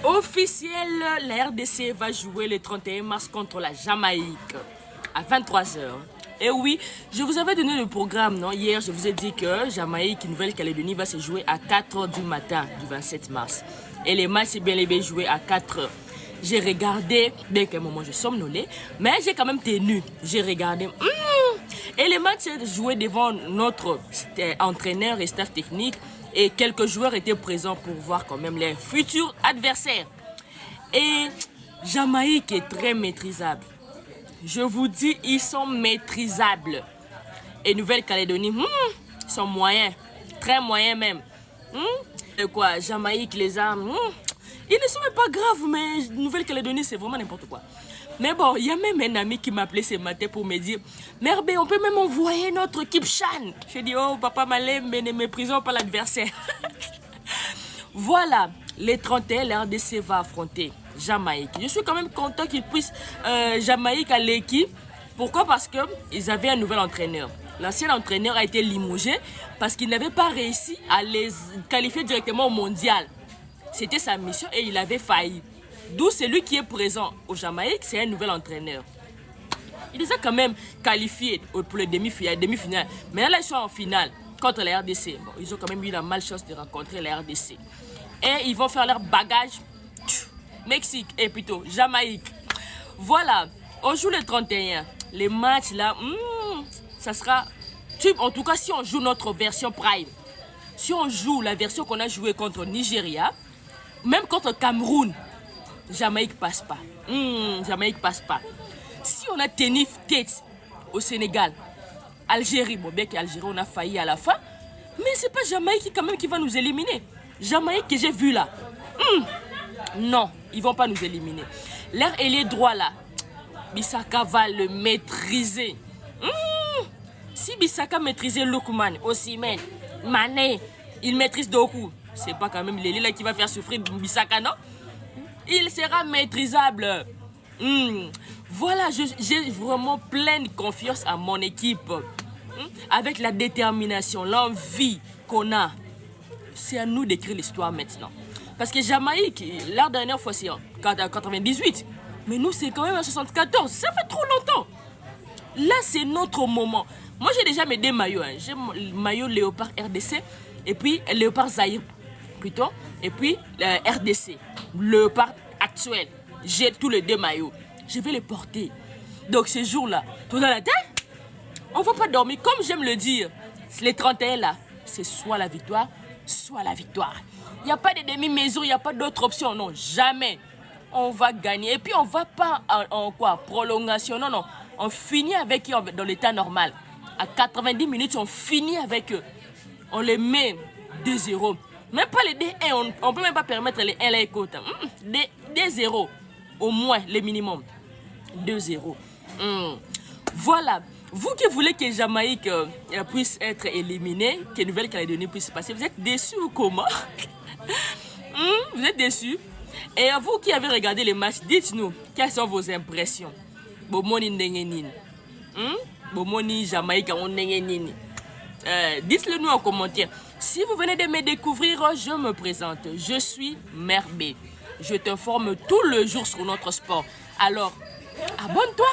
Officiel, la RDC va jouer le 31 mars contre la Jamaïque à 23 h. Et oui, je vous avais donné le programme, non? Hier, je vous ai dit que Jamaïque, Nouvelle-Calédonie va se jouer à 4 h du matin du 27 mars. Et les matchs, c'est bien les bien joués à 4 h. J'ai regardé, bien qu'à un moment je somnolais, mais j'ai quand même tenu. J'ai regardé. Et les matchs joués devant notre entraîneur et staff technique. Et quelques joueurs étaient présents pour voir quand même les futurs adversaires. Et Jamaïque est très maîtrisable. Je vous dis, ils sont maîtrisables. Et Nouvelle-Calédonie, ils sont moyens. Très moyens même. Et quoi, Jamaïque, les armes, ils ne sont même pas graves, mais Nouvelle-Calédonie, c'est vraiment n'importe quoi. Mais bon, il y a même un ami qui m'a appelé ce matin pour me dire « Merbe, on peut même envoyer notre équipe Chan ». Je dis « Oh, papa Malem, mais ne méprisons pas l'adversaire ». Voilà, les 31, la RDC va affronter Jamaïque. Je suis quand même content qu'ils puissent Jamaïque à l'équipe. Pourquoi? Parce qu'ils avaient un nouvel entraîneur. L'ancien entraîneur a été limogé parce qu'il n'avait pas réussi à les qualifier directement au mondial. C'était sa mission et il avait failli. D'où celui qui est présent au Jamaïque, c'est un nouvel entraîneur. Il les a quand même qualifiés pour les demi-finales. Mais là, ils sont en finale contre la RDC. Bon, ils ont quand même eu la malchance de rencontrer la RDC. Et ils vont faire leur bagage Mexique et plutôt Jamaïque. Voilà, on joue le 31. Les matchs là, ça sera... En tout cas, si on joue notre version Prime, si on joue la version qu'on a jouée contre Nigeria, même contre Cameroun, Jamaïque passe pas. Jamaïque passe pas. Si on a tenu tête au Sénégal, Algérie, bon bien qu'Algérie on a failli à la fin, mais c'est pas Jamaïque quand même qui va nous éliminer. Jamaïque que j'ai vu là, non, ils vont pas nous éliminer. L'air ailier droit là, Bissaka va le maîtriser. Si Bissaka maîtrisait Lukman, Osimhen, Mané, il maîtrise Doku. C'est pas quand même l'ailier là qui va faire souffrir Bissaka, non? Il sera maîtrisable. Voilà, j'ai vraiment pleine confiance à mon équipe. Avec la détermination, l'envie qu'on a. C'est à nous d'écrire l'histoire maintenant. Parce que Jamaïque, la dernière fois c'est en 98. Mais nous c'est quand même en 74. Ça fait trop longtemps. Là c'est notre moment. Moi j'ai déjà mes deux maillots. J'ai le maillot Léopard RDC et puis Léopard Zaïre plutôt. Et puis RDC, Léopard actuel. J'ai tous les deux maillots. Je vais les porter. Donc ce jour-là, tout dans la tête, on ne va pas dormir. Comme j'aime le dire, les 31 là, c'est soit la victoire, soit la victoire. Il n'y a pas de demi-mesure, il n'y a pas d'autre option. Non, jamais. On va gagner. Et puis on ne va pas en quoi? Prolongation. Non, non. On finit avec eux dans l'état normal. À 90 minutes, on finit avec eux. On les met 2-0. Même pas les D1, on ne peut même pas permettre les 1 là écoute. Des 0, au moins le minimum. 2-0. Voilà. Vous qui voulez que Jamaïque puisse être éliminé, que Nouvelle-Calédonie puisse passer, vous êtes déçus ou comment? Vous êtes déçus? Et vous qui avez regardé les matchs, dites-nous, quelles sont vos impressions? Bomoni Ndengenin. Bomoni Jamaïque on Ndengenin. Dites-le nous en commentaire. Si vous venez de me découvrir, je me présente. Je suis Merbe. Je t'informe tout le jour sur notre sport. Alors, abonne-toi.